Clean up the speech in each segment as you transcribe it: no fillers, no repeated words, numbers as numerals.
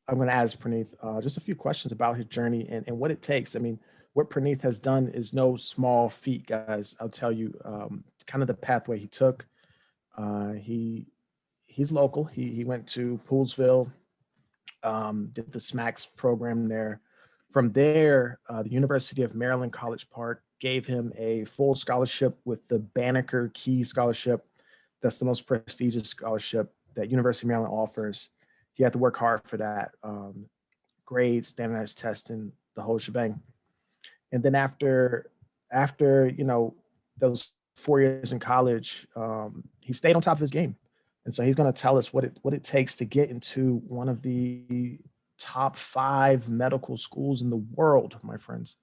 I'm going to ask Praneeth just a few questions about his journey and what it takes. I mean, what Praneeth has done is no small feat, guys. I'll tell you, kind of the pathway he took. He's local. He went to Poolsville, did the SMACS program there. From there, the University of Maryland College Park gave him a full scholarship with the Banneker Key Scholarship. That's the most prestigious scholarship that University of Maryland offers. He had to work hard for that. Grades, standardized testing, the whole shebang. And then after those 4 years in college, he stayed on top of his game. And so he's going to tell us what it takes to get into one of the top 5 medical schools in the world, my friends.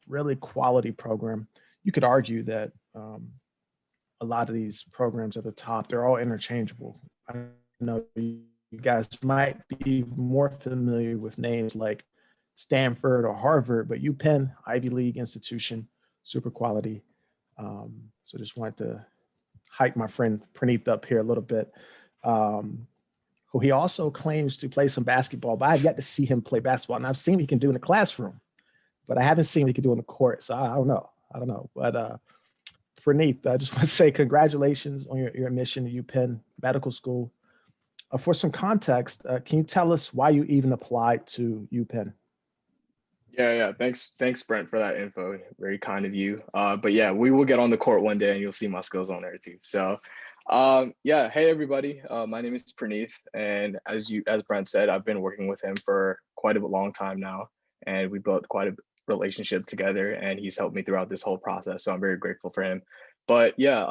Really quality program. You could argue that a lot of these programs at the top, they're all interchangeable. I know you guys might be more familiar with names like Stanford or Harvard, but UPenn, Ivy League institution, super quality. So just wanted to hype my friend Praneeth up here a little bit. Who he also claims to play some basketball, but I've yet to see him play basketball. And I've seen what he can do in the classroom, but I haven't seen what he can do on the court. So I don't know. But Praneeth, I just want to say congratulations on your admission to UPenn Medical School. For some context, can you tell us why you even applied to UPenn? Yeah. Thanks, Brent, for that info. Very kind of you. But yeah, we will get on the court one day and you'll see my skills on there too. So yeah, hey everybody. My name is Praneeth, and as Brent said, I've been working with him for quite a long time now, and we built quite a relationship together, and he's helped me throughout this whole process. So I'm very grateful for him. But yeah,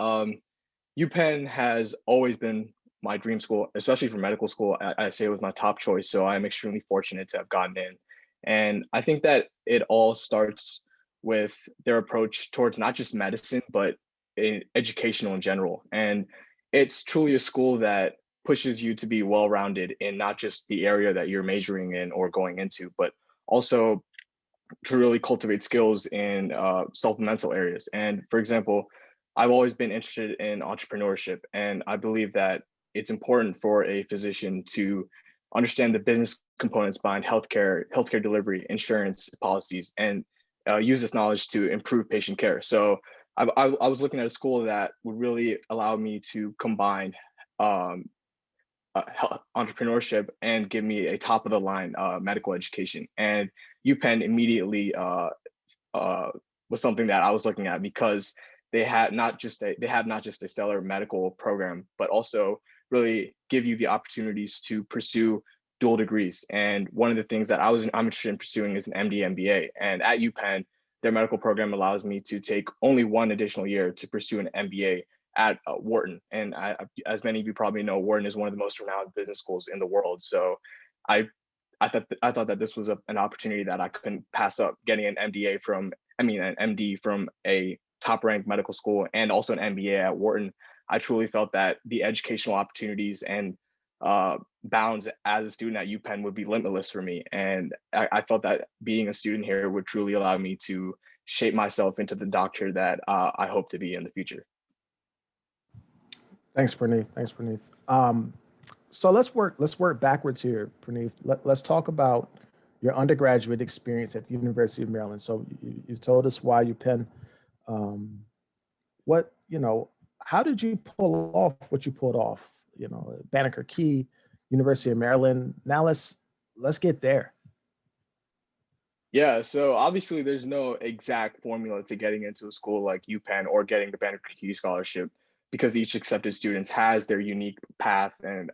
UPenn has always been my dream school, especially for medical school. I say it was my top choice. So I'm extremely fortunate to have gotten in. And I think that it all starts with their approach towards not just medicine, but in educational in general. And it's truly a school that pushes you to be well-rounded in not just the area that you're majoring in or going into, but also to really cultivate skills in supplemental areas. And for example, I've always been interested in entrepreneurship, and I believe that it's important for a physician to understand the business components behind healthcare delivery, insurance policies, and use this knowledge to improve patient care. So I was looking at a school that would really allow me to combine entrepreneurship and give me a top of the line medical education. And UPenn immediately was something that I was looking at because they have not just a stellar medical program, but also really give you the opportunities to pursue dual degrees. And one of the things that I'm interested in pursuing is an MD MBA. And at UPenn, their medical program allows me to take only one additional year to pursue an MBA at Wharton. And as many of you probably know, Wharton is one of the most renowned business schools in the world. So I thought that this was an opportunity that I couldn't pass up, getting an MD from a top ranked medical school and also an MBA at Wharton. I truly felt that the educational opportunities and bounds as a student at UPenn would be limitless for me. And I felt that being a student here would truly allow me to shape myself into the doctor that I hope to be in the future. Thanks, Praneeth. So let's work backwards here, Praneeth. Let's talk about your undergraduate experience at the University of Maryland. So you told us why UPenn. How did you pull off what you pulled off? Banneker Key, University of Maryland. Now let's get there. Yeah, so obviously there's no exact formula to getting into a school like UPenn or getting the Banneker Key scholarship, because each accepted student has their unique path and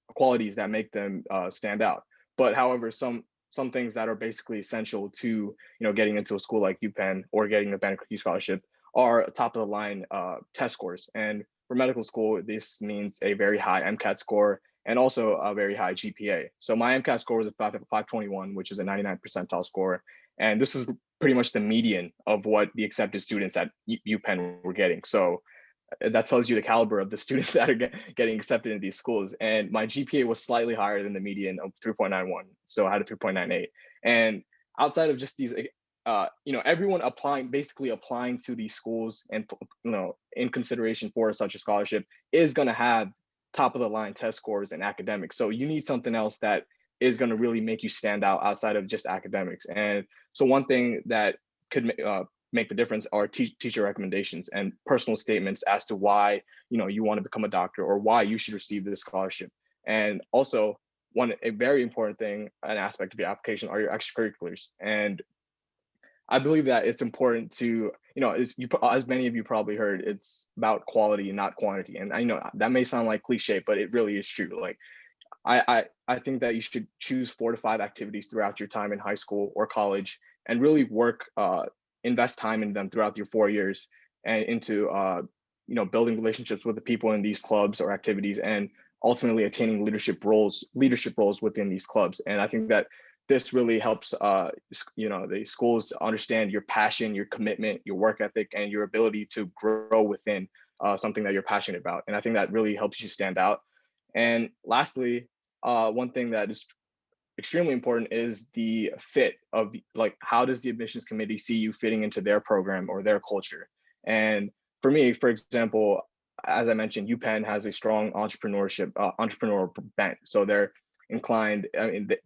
qualities that make them stand out. But however, some things that are basically essential to getting into a school like UPenn or getting the Banneker Key scholarship are top of the line test scores. And for medical school, this means a very high MCAT score and also a very high GPA. So my MCAT score was a 521, which is a 99th percentile score. And this is pretty much the median of what the accepted students at UPenn were getting. So that tells you the caliber of the students that are getting accepted into these schools. And my GPA was slightly higher than the median of 3.91. So I had a 3.98. And outside of just these everyone basically applying to these schools and, in consideration for such a scholarship is going to have top of the line test scores and academics. So you need something else that is going to really make you stand out outside of just academics. And so one thing that could make the difference are teacher recommendations and personal statements as to why, you want to become a doctor or why you should receive this scholarship. And also a very important thing, an aspect of your application are your extracurriculars. And I believe that it's important to, as many of you probably heard, it's about quality and not quantity. And I know that may sound like cliche, but it really is true. Like, I think that you should choose 4 to 5 activities throughout your time in high school or college, and really invest time in them throughout your 4 years, and into building relationships with the people in these clubs or activities, and ultimately attaining leadership roles within these clubs. And I think that this really helps the schools understand your passion, your commitment, your work ethic, and your ability to grow within something that you're passionate about. And I think that really helps you stand out. And lastly, one thing that is extremely important is the fit of, like, how does the admissions committee see you fitting into their program or their culture? And for me, for example, as I mentioned, UPenn has a strong entrepreneurial bent. So they're inclined,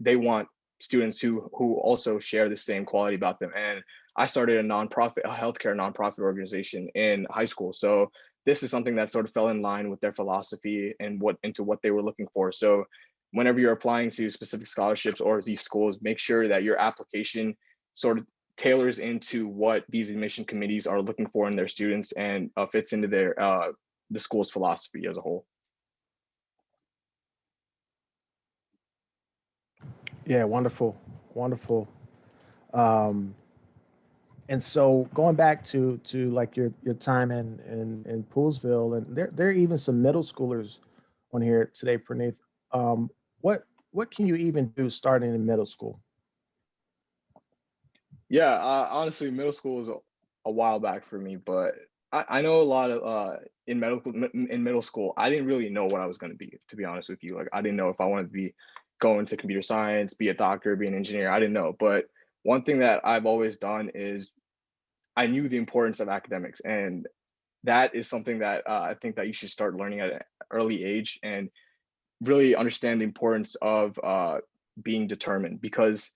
they want students who also share the same quality about them. And I started a healthcare nonprofit organization in high school. So this is something that sort of fell in line with their philosophy and into what they were looking for. So whenever you're applying to specific scholarships or these schools, make sure that your application sort of tailors into what these admission committees are looking for in their students, and fits into the school's philosophy as a whole. Yeah, wonderful, wonderful. Um, and so going back to like your time in Poolsville, and there are even some middle schoolers on here today, Praneeth. Um, what can you even do starting in middle school? Yeah, honestly, middle school was a while back for me, but I know a lot of in middle school, I didn't really know what I was going to be, to be honest with you. Like, I didn't know if I wanted to be going to computer science, be a doctor, be an engineer. I didn't know. But one thing that I've always done is I knew the importance of academics, and that is something that I think that you should start learning at an early age, and really understand the importance of being determined. Because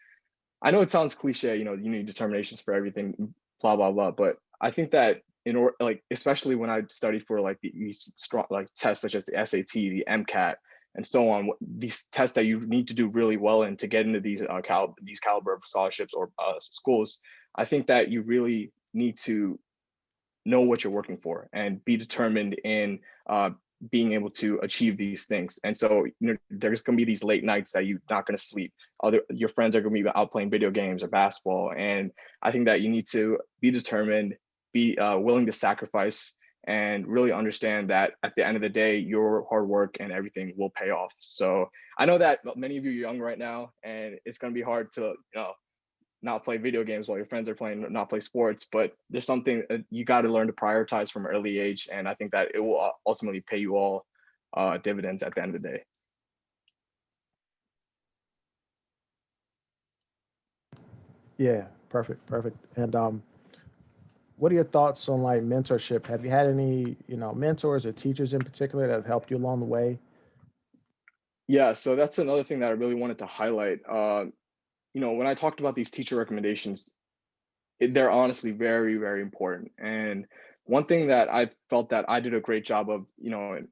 I know it sounds cliche, you need determinations for everything, blah blah blah. But I think that in order, like, especially when I studied for like these strong like tests such as the SAT, the MCAT, and so on, these tests that you need to do really well in to get into these caliber of scholarships or schools, I think that you really need to know what you're working for and be determined in being able to achieve these things. And so, there's going to be these late nights that you're not going to sleep. Your friends are going to be out playing video games or basketball. And I think that you need to be determined, be willing to sacrifice, and really understand that at the end of the day, your hard work and everything will pay off. So I know that many of you are young right now, and it's going to be hard to, not play video games while your friends are playing, not play sports, but there's something you got to learn to prioritize from an early age. And I think that it will ultimately pay you all dividends at the end of the day. Yeah, perfect, perfect. And what are your thoughts on like mentorship? Have you had any, mentors or teachers in particular that have helped you along the way? Yeah, so that's another thing that I really wanted to highlight. When I talked about these teacher recommendations, they're honestly very, very important. And one thing that I felt that I did a great job of,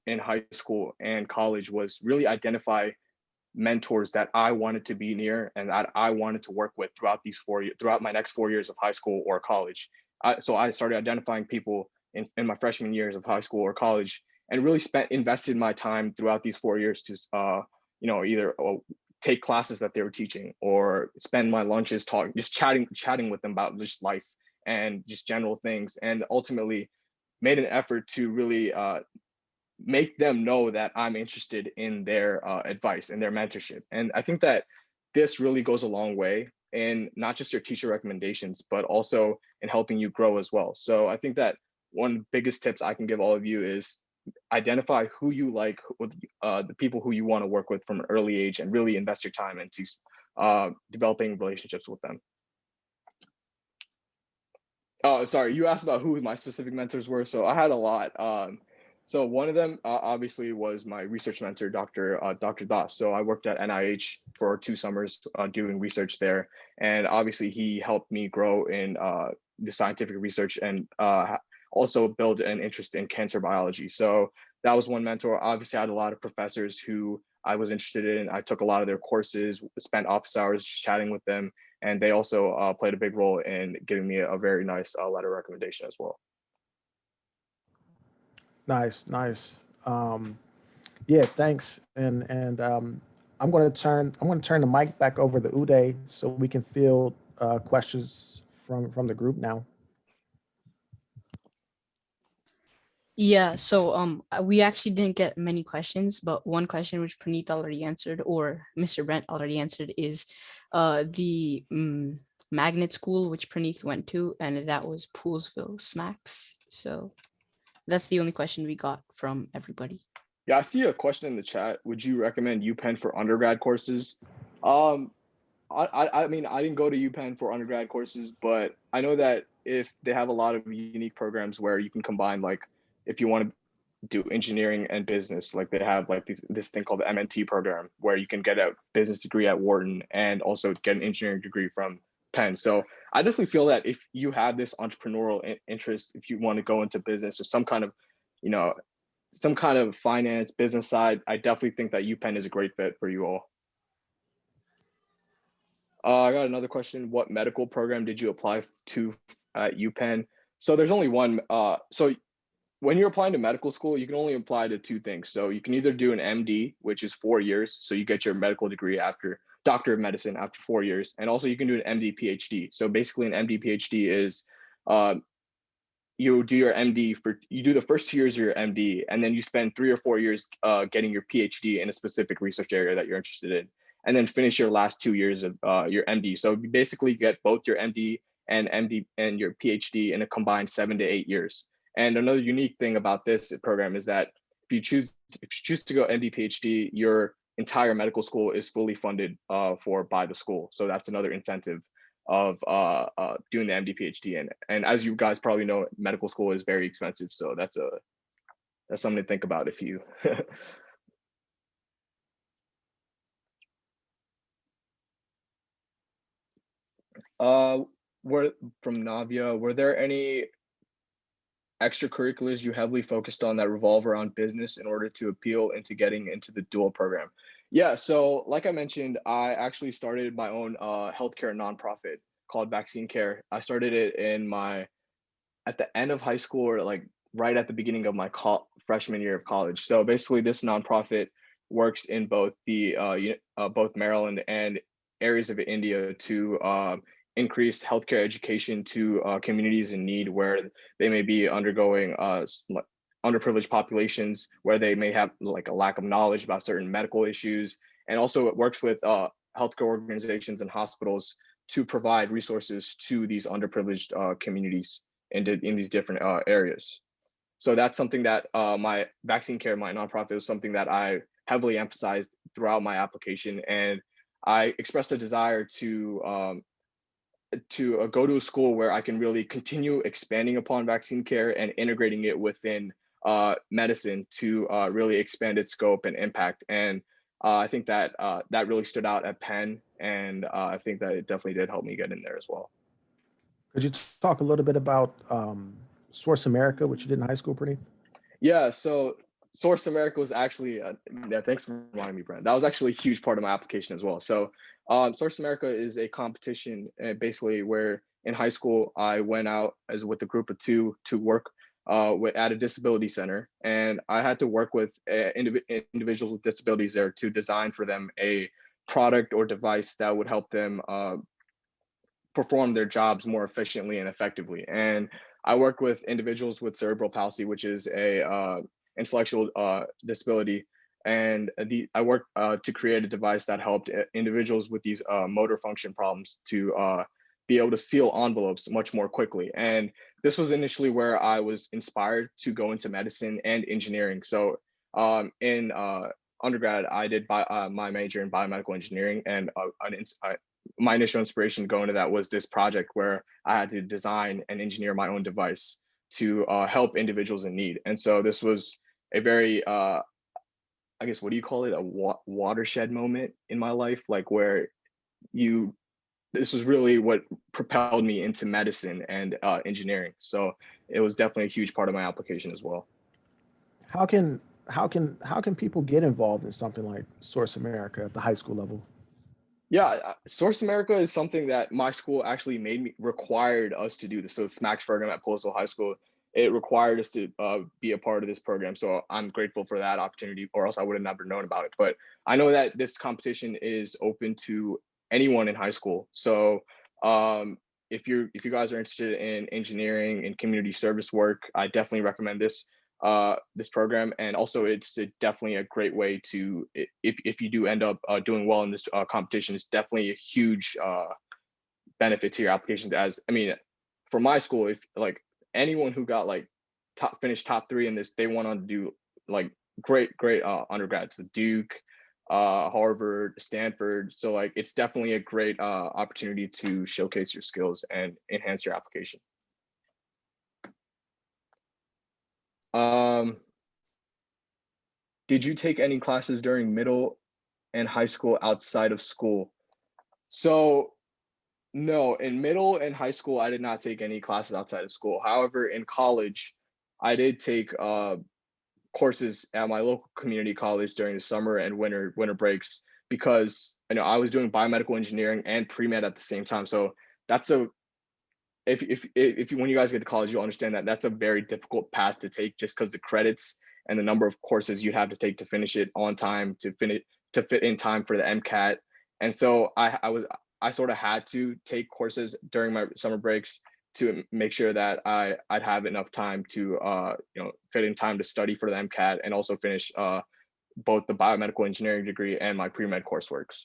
in high school and college, was really identify mentors that I wanted to be near and that I wanted to work with throughout my next 4 years of high school or college. So I started identifying people in my freshman years of high school or college, and really invested my time throughout these 4 years to, either take classes that they were teaching, or spend my lunches just chatting with them about just life and just general things, and ultimately made an effort to really make them know that I'm interested in their advice and their mentorship. And I think that this really goes a long way in not just your teacher recommendations, but also in helping you grow as well. So I think that one of the biggest tips I can give all of you is identify who you like, with the people who you want to work with from an early age, and really invest your time into developing relationships with them. Oh, sorry. You asked about who my specific mentors were. So I had a lot. So one of them obviously was my research mentor, Dr. Das. So I worked at NIH for 2 summers doing research there, and obviously he helped me grow in the scientific research and also build an interest in cancer biology. So that was one mentor. Obviously, I had a lot of professors who I was interested in. I took a lot of their courses, spent office hours chatting with them, and they also played a big role in giving me a very nice letter of recommendation as well. Nice, nice. Yeah, thanks. I'm going to turn the mic back over to Uday so we can field questions from the group now. Yeah, so we actually didn't get many questions, but one question which Praneeth already answered, or Mr. Brent already answered, is the magnet school which Praneeth went to, and that was Poolsville Smacks. So that's the only question we got from everybody. Yeah, I see a question in the chat. Would you recommend UPenn for undergrad courses? Um, I mean, I didn't go to UPenn for undergrad courses, but I know that if they have a lot of unique programs where you can combine, like if you want to do engineering and business, like they have like this thing called the MNT program where you can get a business degree at Wharton and also get an engineering degree from Penn. So I definitely feel that if you have this entrepreneurial interest, if you want to go into business or some kind of, you know, some kind of finance business side, I definitely think that UPenn is a great fit for you all. I got another question. What medical program did you apply to at UPenn? So there's only one. So when you're applying to medical school, you can only apply to 2 things. So you can either do an MD, which is 4 years. So you get your medical degree after Doctor of Medicine after 4 years. And also you can do an MD PhD. So basically an MD PhD is you do your MD you do the first 2 years of your MD, and then you spend 3 or 4 years getting your PhD in a specific research area that you're interested in, and then finish your last 2 years of your MD. So you basically get both your MD and your PhD in a combined 7 to 8 years. And another unique thing about this program is that if you choose to go MD PhD, your entire medical school is fully funded by the school. So that's another incentive of doing the MD PhD. And as you guys probably know, medical school is very expensive. So that's something to think about if you. Were from Navia, were there any extracurriculars you heavily focused on that revolve around business in order to appeal into getting into the dual program? Yeah, so like I mentioned, I actually started my own healthcare nonprofit called Vaccine Care. I started it at the end of high school, or like right at the beginning of my freshman year of college. So basically, this nonprofit works in both both Maryland and areas of India to increase healthcare education to communities in need where they may be undergoing underprivileged populations, where they may have like a lack of knowledge about certain medical issues. And also it works with healthcare organizations and hospitals to provide resources to these underprivileged communities in these different areas. So that's something that my Vaccine Care, my nonprofit, was something that I heavily emphasized throughout my application. And I expressed a desire to go to a school where I can really continue expanding upon Vaccine Care and integrating it within medicine to really expand its scope and impact. And I think that that really stood out at Penn, and I think that it definitely did help me get in there as well. Could you talk a little bit about Source America, which you did in high school, Praneeth? Yeah, so Source America was actually, yeah, thanks for reminding me, Brent. That was actually a huge part of my application as well. So Source America is a competition basically where in high school, I went out as with a group of 2 to work at a disability center. And I had to work with individuals with disabilities there to design for them a product or device that would help them perform their jobs more efficiently and effectively. And I work with individuals with cerebral palsy, which is a intellectual disability. And I work to create a device that helped individuals with these motor function problems to be able to seal envelopes much more quickly. And this was initially where I was inspired to go into medicine and engineering. So in undergrad, I did my major in biomedical engineering, and my initial inspiration going to that was this project where I had to design and engineer my own device to help individuals in need. And so this was a very, I guess, what do you call it? A watershed moment in my life, like where this was really what propelled me into medicine and engineering. So it was definitely a huge part of my application as well. How can people get involved in something like Source America at the high school level? Yeah, Source America is something that my school actually required us to do this. So the SMACS program at Postal High School, it required us to be a part of this program. So I'm grateful for that opportunity, or else I would have never known about it. But I know that this competition is open to anyone in high school. So if you guys are interested in engineering and community service work, I definitely recommend this program. And also it's definitely a great way to, if you do end up doing well in this competition, it's definitely a huge benefit to your applications. As I mean, for my school, if like anyone who got like finished top 3 in this, they went on to do like great undergrads, the Duke, Harvard, Stanford. So like it's definitely a great opportunity to showcase your skills and enhance your application. Did you take any classes during middle and high school outside of school? So no, in middle and high school, I did not take any classes outside of school. However, in college, I did take courses at my local community college during the summer and winter breaks, because I was doing biomedical engineering and pre-med at the same time. So that's if when you guys get to college, you'll understand that that's a very difficult path to take, just because the credits and the number of courses you have to take to finish it on time, to fit in time for the MCAT. And so I sort of had to take courses during my summer breaks to make sure that I'd have enough time to fit in time to study for the MCAT and also finish both the biomedical engineering degree and my pre-med courseworks.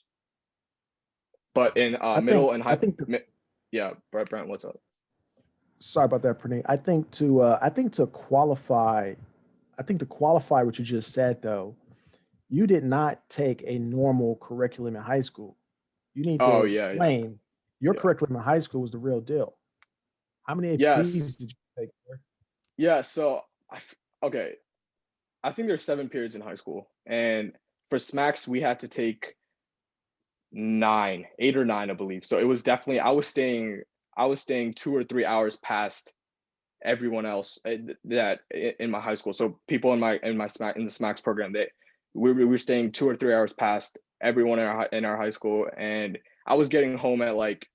But in middle and high, yeah, Brent, what's up? Sorry about that, Praneeth. I think to qualify what you just said, though, you did not take a normal curriculum in high school. You need to explain your curriculum in high school was the real deal. How many APs did you take? Yeah, so I think there's 7 periods in high school, and for SMACS we had to take 8 or 9, I believe. So it was definitely, I was staying 2 or 3 hours past everyone else that in my high school. So people in the SMACS program, we were staying 2 or 3 hours past everyone in our high school, and I was getting home at like,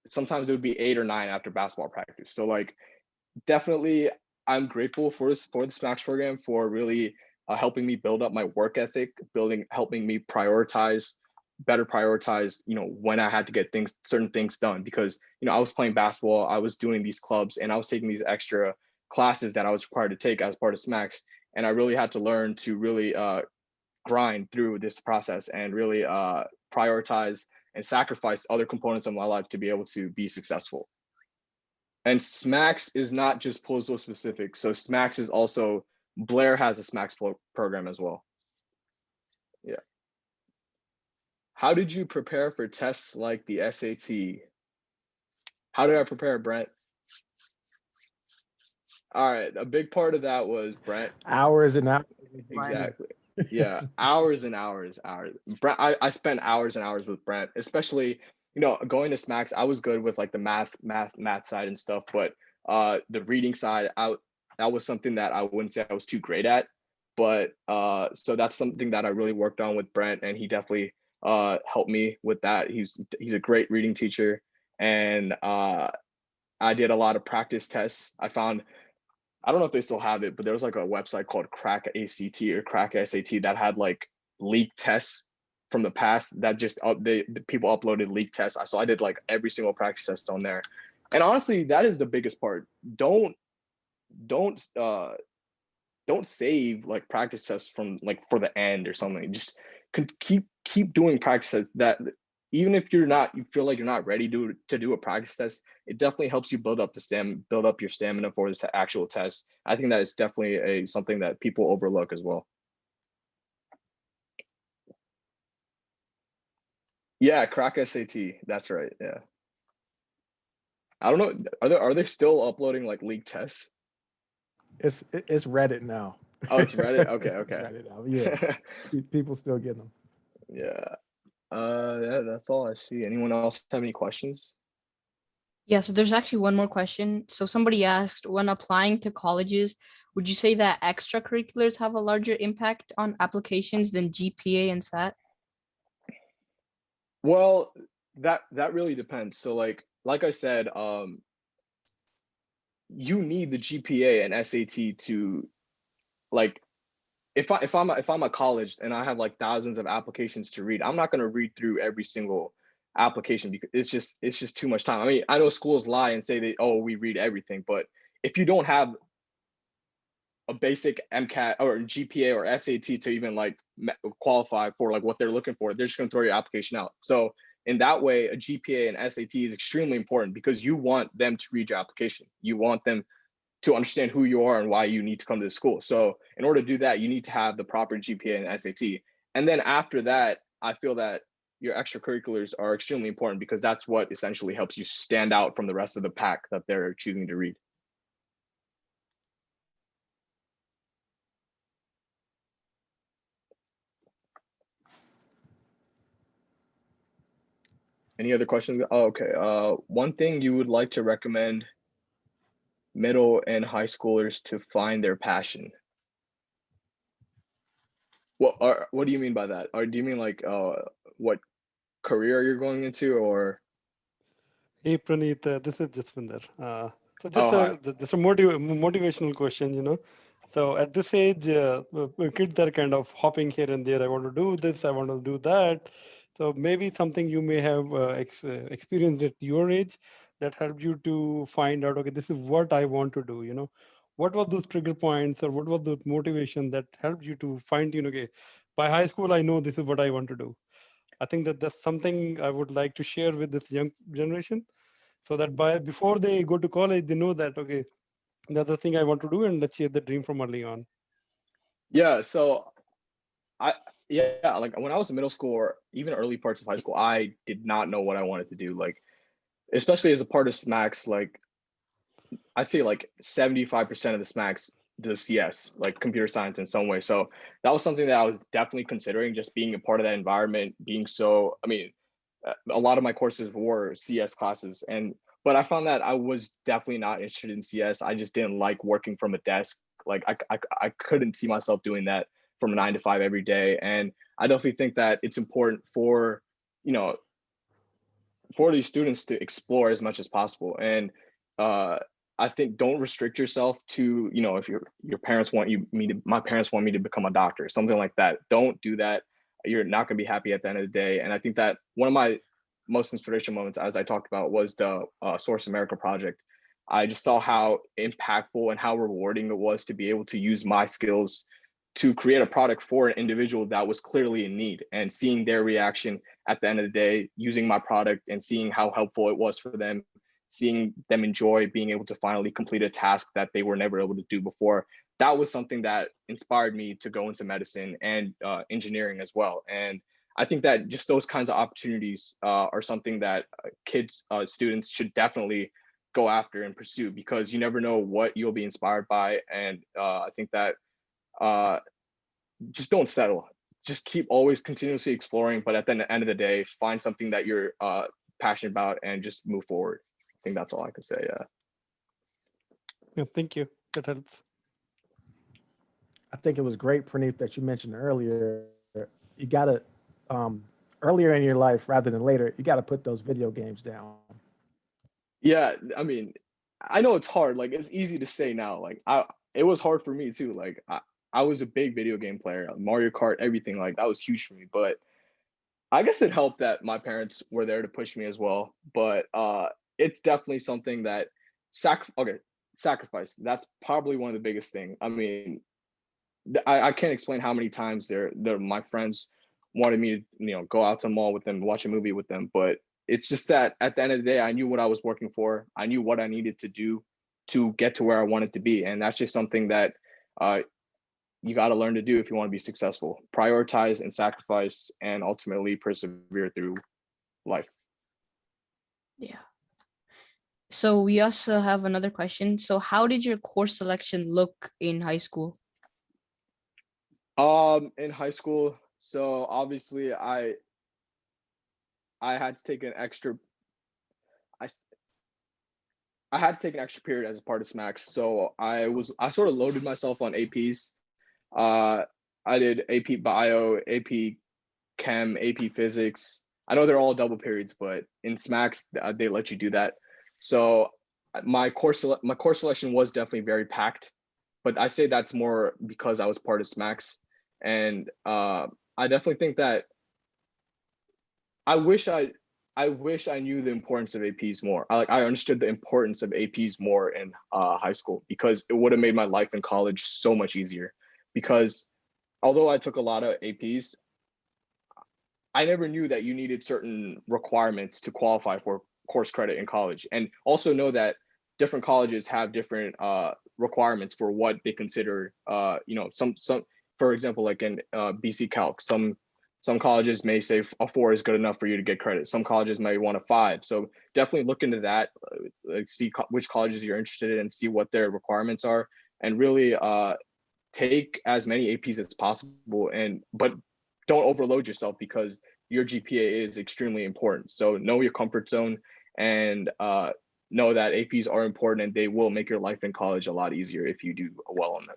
sometimes it would be 8 or 9 after basketball practice. So like, definitely I'm grateful for the SMACS program for really helping me build up my work ethic, helping me better prioritize, when I had to get certain things done, because, I was playing basketball, I was doing these clubs, and I was taking these extra classes that I was required to take as part of SMACS. And I really had to learn to really grind through this process and really prioritize and sacrifice other components of my life to be able to be successful. And SMACS is not just Postal specific. So SMACS is also, Blair has a SMACS program as well. Yeah. How did you prepare for tests like the SAT? How did I prepare, Brent? All right, a big part of that was Brent. Hours and hours. Exactly. Yeah, hours and hours. Brent, I spent hours and hours with Brent, especially, going to SMACS. I was good with like the math side and stuff, but the reading side, that was something that I wouldn't say I was too great at. But so that's something that I really worked on with Brent, and he definitely helped me with that. He's a great reading teacher, and I did a lot of practice tests. I don't know if they still have it, but there was like a website called Crack ACT or Crack SAT that had like leaked tests from the past that just the people uploaded leaked tests. So I did like every single practice test on there. And honestly, that is the biggest part. Don't save like practice tests from like for the end or something. Just keep doing practice tests, that even if you feel like you're not ready to do a practice test, it definitely helps you build up your stamina for this actual test. I think that is definitely something that people overlook as well. Yeah, crack SAT. That's right. Yeah. I don't know. Are they still uploading like leaked tests? It's Reddit now. Oh, it's Reddit. Okay, It's okay. Reddit now. Yeah, people still getting them. Yeah. Yeah, that's all I see. Anyone else have any questions? Yeah, so there's actually one more question. So somebody asked, when applying to colleges, would you say that extracurriculars have a larger impact on applications than GPA and SAT? Well, that really depends. So like I said, you need the GPA and SAT to like if I'm a college and I have like thousands of applications to read, I'm not going to read through every single application because it's just too much time. I mean, I know schools lie and say that, oh, we read everything, but if you don't have a basic MCAT or GPA or SAT to even like qualify for like what they're looking for, they're just going to throw your application out. So in that way, a GPA and SAT is extremely important because you want them to read your application. You want them to understand who you are and why you need to come to the school. So in order to do that, you need to have the proper GPA and SAT. And then after that, I feel that your extracurriculars are extremely important because that's what essentially helps you stand out from the rest of the pack that they're choosing to read. Any other questions? Oh, okay. One thing you would like to recommend middle and high schoolers to find their passion. What do you mean by that? Or do you mean like what career you're going into or? Hey Praneeth, this is Jaswinder. So Oh, hi. just a motivational question, you know. So at this age, kids are kind of hopping here and there. I want to do this, I want to do that. So maybe something you may have experienced at your age that helped you to find out, okay, this is what I want to do. You know, what was those trigger points or what was the motivation that helped you to find, you know, okay, by high school I know this is what I want to do. I think that that's something I would like to share with this young generation so that by before they go to college, they know that, okay, that's the thing I want to do and let's share the dream from early on. Yeah, so I yeah, like when I was in middle school or even early parts of high school, I did not know what I wanted to do. Like, especially as a part of SMACs, like I'd say like 75% of the SMACs do CS, like computer science in some way. So that was something that I was definitely considering, just being a part of that environment, being so, I mean, a lot of my courses were CS classes and but I found that I was definitely not interested in CS. I just didn't like working from a desk. Like I couldn't see myself doing that from 9 to 5 every day. And I definitely think that it's important for, you know, for these students to explore as much as possible. And uh, I think don't restrict yourself to, you know, if your parents want my parents want me to become a doctor, something like that. Don't do that. You're not going to be happy at the end of the day. And I think that one of my most inspirational moments, as I talked about, was the Source America project. I just saw how impactful and how rewarding it was to be able to use my skills to create a product for an individual that was clearly in need, and seeing their reaction at the end of the day using my product and seeing how helpful it was for them, seeing them enjoy being able to finally complete a task that they were never able to do before. That was something that inspired me to go into medicine and engineering as well. And I think that just those kinds of opportunities are something that students should definitely go after and pursue, because you never know what you'll be inspired by. And I think that uh, just don't settle. Just keep always continuously exploring, but at the end of the day, find something that you're passionate about and just move forward. I think that's all I could say. Yeah. Yeah, thank you. That helps. I think it was great, Praneeth, that you mentioned earlier. You got to, earlier in your life rather than later, you got to put those video games down. Yeah. I mean, I know it's hard. Like it's easy to say now. Like it was hard for me too. Like I was a big video game player, Mario Kart, everything like that was huge for me. But I guess it helped that my parents were there to push me as well. But it's definitely something that sacrifice. That's probably one of the biggest things. I mean, I can't explain how many times they're my friends wanted me to, you know, go out to the mall with them, watch a movie with them. But it's just that at the end of the day, I knew what I was working for. I knew what I needed to do to get to where I wanted to be. And that's just something that uh, you got to learn to do if you want to be successful. Prioritize and sacrifice and ultimately persevere through life. Yeah. So we also have another question. So how did your course selection look in high school? In high school, so obviously I had to take an extra I s- I had to take an extra period as a part of SMAX. So I sort of loaded myself on APs. Uh, I did AP Bio, AP Chem, AP Physics. I know they're all double periods, but in SMAX they let you do that. So my course selection was definitely very packed, but I say that's more because I was part of SMAX, and I definitely think that I wish I knew the importance of APs more. I understood the importance of APs more in high school, because it would have made my life in college so much easier. Because although I took a lot of APs, I never knew that you needed certain requirements to qualify for course credit in college, and also know that different colleges have different requirements for what they consider. Some for example, like in BC Calc, some colleges may say a 4 is good enough for you to get credit. Some colleges may want a 5. So definitely look into that, see which colleges you're interested in, see what their requirements are, and really take as many APs as possible. But don't overload yourself, because your GPA is extremely important. So know your comfort zone, and know that APs are important, and they will make your life in college a lot easier if you do well on them.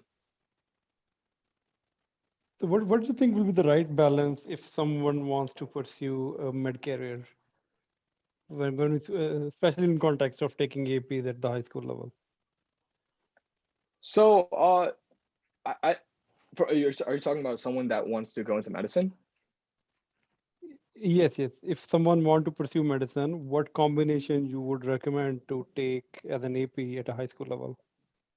So what do you think will be the right balance if someone wants to pursue a mid career, especially in context of taking APs at the high school level? So are you talking about someone that wants to go into medicine? Yes, yes. If someone want to pursue medicine, what combination you would recommend to take as an AP at a high school level?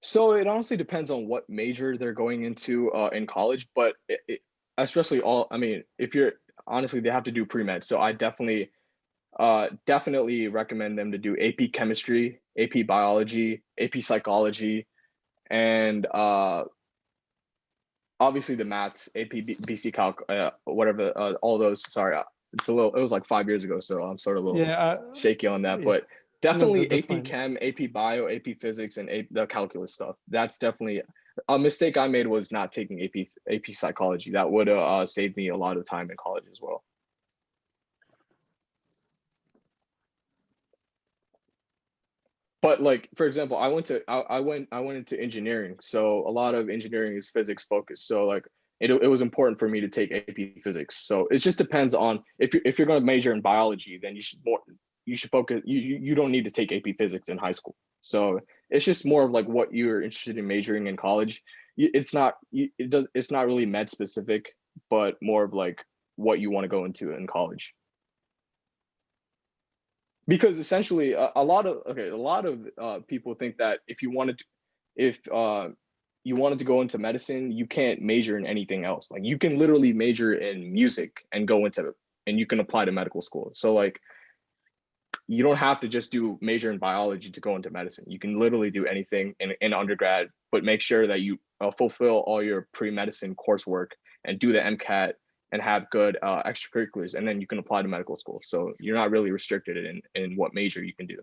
So it honestly depends on what major they're going into in college, but especially if you're honestly, they have to do pre-med. So I definitely recommend them to do AP chemistry, AP biology, AP psychology, and obviously the maths, AP BC Calc, whatever, all those. Sorry, it was like 5 years ago, so I'm sort of a little Yeah, shaky on that, yeah. but No, definitely that's AP fine. Chem, AP Bio, AP Physics, and the calculus stuff. That's definitely a mistake I made, was not taking AP Psychology. That would have saved me a lot of time in college as well. But like, for example, I went into engineering, so a lot of engineering is physics focused. So like it was important for me to take AP Physics. So it just depends on, if you're going to major in biology, then you should focus. You don't need to take AP Physics in high school. So it's just more of like what you're interested in majoring in college. It's not really med specific, but more of like what you want to go into in college. Because essentially a lot of people think that if you wanted to go into medicine, you can't major in anything else. Like you can literally major in music and you can apply to medical school. So like you don't have to just do major in biology to go into medicine. You can literally do anything in undergrad, but make sure that you fulfill all your pre-medicine coursework and do the MCAT and have good extracurriculars, and then you can apply to medical school. So you're not really restricted in what major you can do.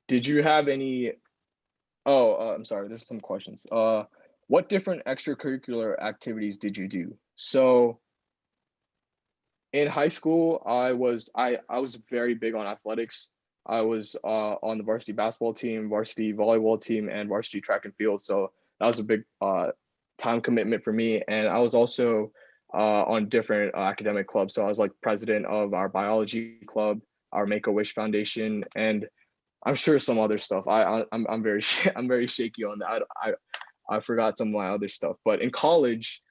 Did you have any? Oh, I'm sorry. There's some questions. What different extracurricular activities did you do? So in high school, I was very big on athletics. I was on the varsity basketball team, varsity volleyball team, and varsity track and field. So that was a big time commitment for me. And I was also on different academic clubs. So I was like president of our biology club, our Make a Wish Foundation, and I'm sure some other stuff. I'm very I'm very shaky on that. I forgot some of my other stuff. But in college,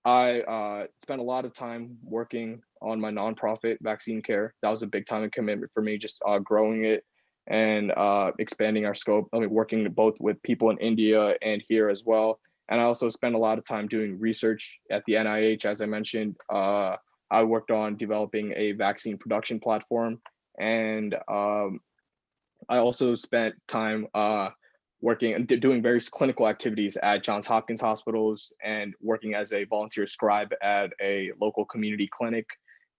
I spent a lot of time working on my nonprofit vaccine care. That was a big time and commitment for me, just growing it and expanding our scope. I mean, working both with people in India and here as well. And I also spent a lot of time doing research at the NIH. As I mentioned, I worked on developing a vaccine production platform. And I also spent time working and doing various clinical activities at Johns Hopkins hospitals and working as a volunteer scribe at a local community clinic.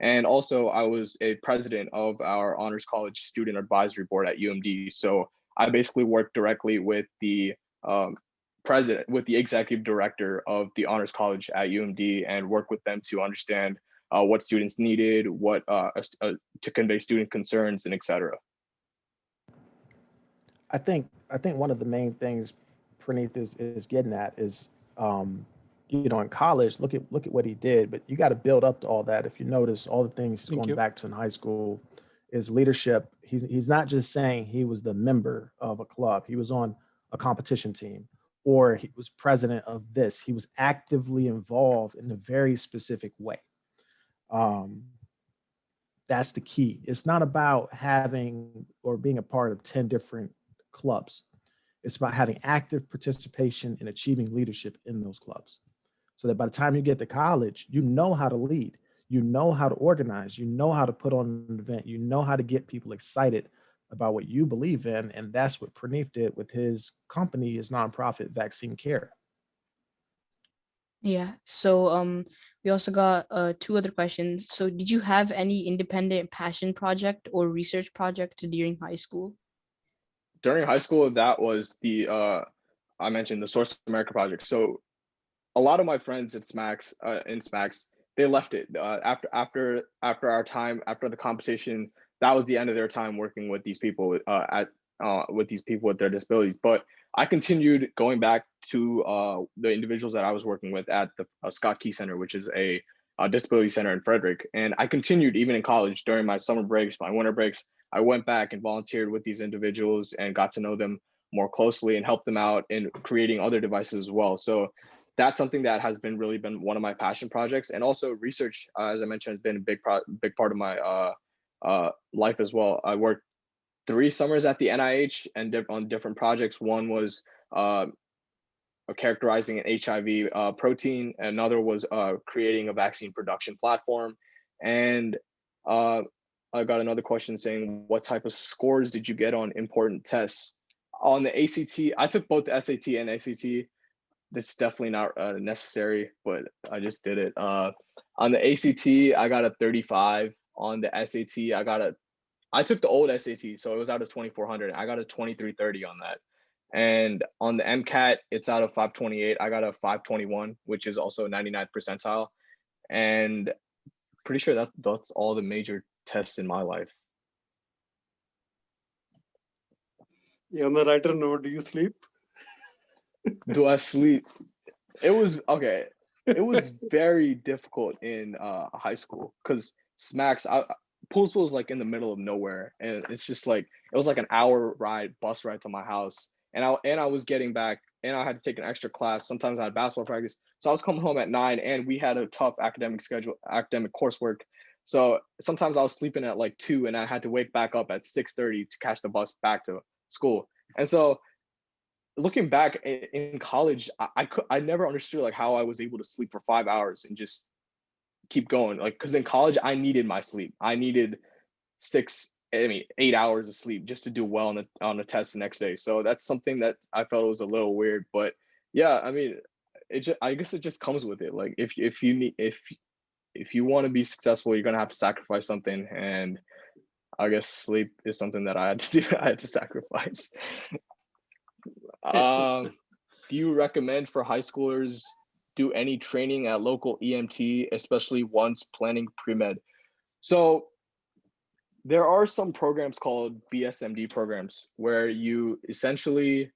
And also I was a president of our Honors College Student Advisory Board at UMD. So I basically worked directly with the president, with the executive director of the Honors College at UMD, and work with them to understand what students needed, what to convey student concerns, and etc. I think one of the main things Praneeth is getting at is, in college, look at what he did, but you got to build up to all that. If you notice, all the things going back to in high school is leadership. He's not just saying he was the member of a club. He was on a competition team, or he was president of this. He was actively involved in a very specific way. That's the key. It's not about having or being a part of 10 different clubs. It's about having active participation in achieving leadership in those clubs, so that by the time you get to college, you know how to lead, you know how to organize, you know how to put on an event, you know how to get people excited about what you believe in. And that's what Praneeth did with his company, his nonprofit Vaccine Care. Yeah. So we also got 2 other questions. So did you have any independent passion project or research project during high school? During high school, that was the I mentioned the Source America project. So a lot of my friends at SMACS, they left it after our time, after the competition. That was the end of their time working with these people with these people with their disabilities. But I continued going back to the individuals that I was working with at the Scott Key Center, which is a disability center in Frederick. And I continued even in college during my summer breaks, my winter breaks. I went back and volunteered with these individuals and got to know them more closely and helped them out in creating other devices as well. So that's something that has really been one of my passion projects. And also research, as I mentioned, has been a big part of my life as well. I worked 3 summers at the NIH and on different projects. One was characterizing an HIV protein. Another was creating a vaccine production platform. And I got another question saying, what type of scores did you get on important tests? On the ACT, I took both the SAT and ACT. That's definitely not necessary, but I just did it. On the ACT, I got a 35. On the SAT, I took the old SAT, so it was out of 2400. I got a 2330 on that. And on the MCAT, it's out of 528. I got a 521, which is also 99th percentile. And pretty sure that's all the major tests in my life. Yeah, on the writer note, do you sleep? Do I sleep? It was okay. It was very difficult in high school because SMACS, Poolsville is like in the middle of nowhere, and it's just like it was like an hour bus ride to my house, and I was getting back, and I had to take an extra class. Sometimes I had basketball practice, so I was coming home at 9, and we had a tough academic coursework. So sometimes I was sleeping at like 2, and I had to wake back up at 6:30 to catch the bus back to school. And so looking back in college, I never understood like how I was able to sleep for 5 hours and just keep going. Like, because in college I needed my sleep. I needed 8 hours of sleep just to do well on the test the next day. So that's something that I felt was a little weird. But yeah, I mean, I guess it just comes with it. Like if you want to be successful, you're gonna have to sacrifice something, and I guess sleep is something that I had to do. I had to sacrifice. Do you recommend for high schoolers do any training at local EMT, especially once planning pre-med? So there are some programs called BSMD programs where you essentially,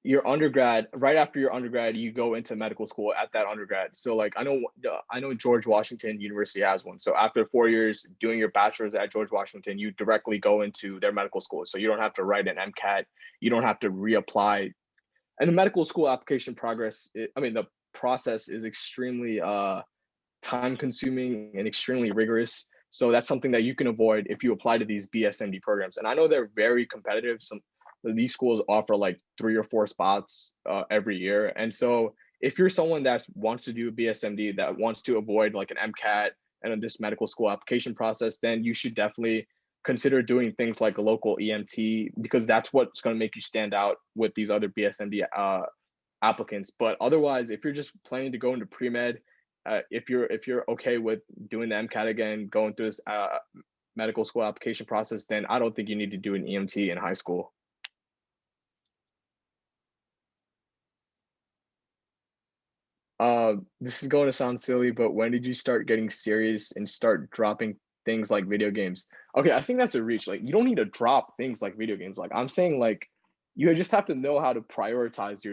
your undergrad, right after your undergrad, you go into medical school at that undergrad. So like I know George Washington University has one. So after 4 years doing your bachelor's at George Washington, you directly go into their medical school. So you don't have to write an MCAT, you don't have to reapply. And the medical school application the process is extremely time consuming and extremely rigorous. So that's something that you can avoid if you apply to these BSMD programs. And I know they're very competitive. These schools offer like 3 or 4 spots every year. And so if you're someone that wants to do a BSMD, that wants to avoid like an MCAT and this medical school application process, then you should definitely consider doing things like a local EMT, because that's what's going to make you stand out with these other BSMD applicants. But otherwise, if you're just planning to go into pre-med, if you're okay with doing the MCAT again, going through this medical school application process, then I don't think you need to do an EMT in high school. This is going to sound silly, but when did you start getting serious and start dropping things like video games? Okay, I think that's a reach. Like, you don't need to drop things like video games. Like, I'm saying, like, you just have to know how to prioritize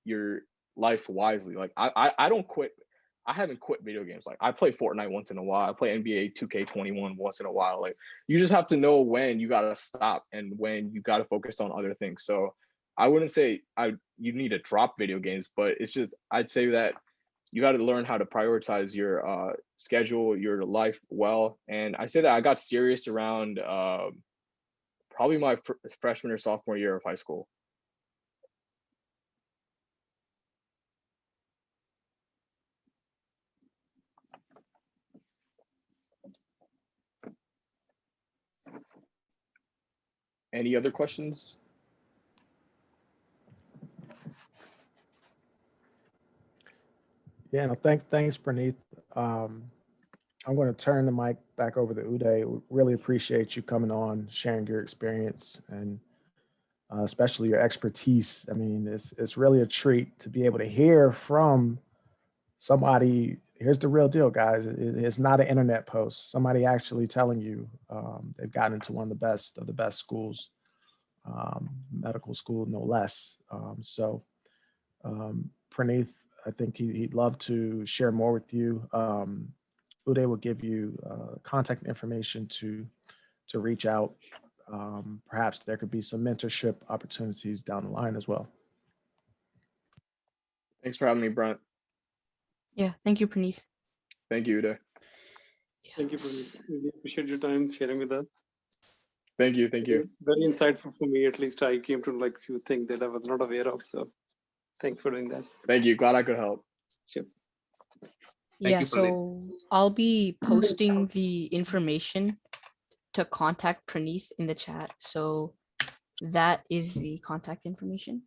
your life wisely. Like, I don't quit. I haven't quit video games. Like, I play Fortnite once in a while. I play NBA 2K21 once in a while. Like, you just have to know when you gotta stop and when you gotta focus on other things. So I wouldn't say you need to drop video games, but it's just, I'd say that you got to learn how to prioritize your schedule, your life well. And I say that I got serious around probably my freshman or sophomore year of high school. Any other questions? Yeah, no, thanks, Praneeth. I'm going to turn the mic back over to Uday. We really appreciate you coming on, sharing your experience, and especially your expertise. I mean, it's really a treat to be able to hear from somebody. Here's the real deal, guys. It's not an internet post. Somebody actually telling you they've gotten into one of the best schools, medical school, no less. Praneeth, I think he'd love to share more with you. Uday will give you contact information to reach out. Perhaps there could be some mentorship opportunities down the line as well. Thanks for having me, Brent. Yeah, thank you, Praneeth. Thank you, Uday. Thank you, Praneeth. Really appreciate your time sharing with us. Thank you. Thank you. Very insightful for me. At least I came to like few things that I was not aware of. So thanks for doing that. Thank you. Glad I could help. Sure. Yeah, you, so I'll be posting the information to contact Praneeth in the chat. So that is the contact information.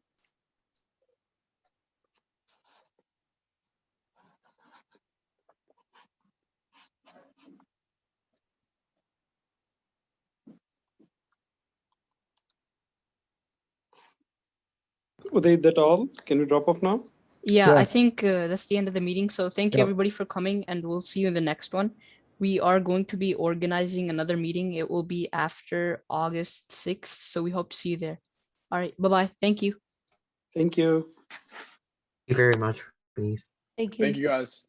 Uday, that all? Can we drop off now? Yeah, I Yeah. think that's the end of the meeting. So thank you Yep. everybody for coming, and we'll see you in the next one. We are going to be organizing another meeting. It will be after August 6th. So we hope to see you there. All right. Bye-bye. Thank you. Thank you. Thank you very much, Praneeth. Thank you, guys.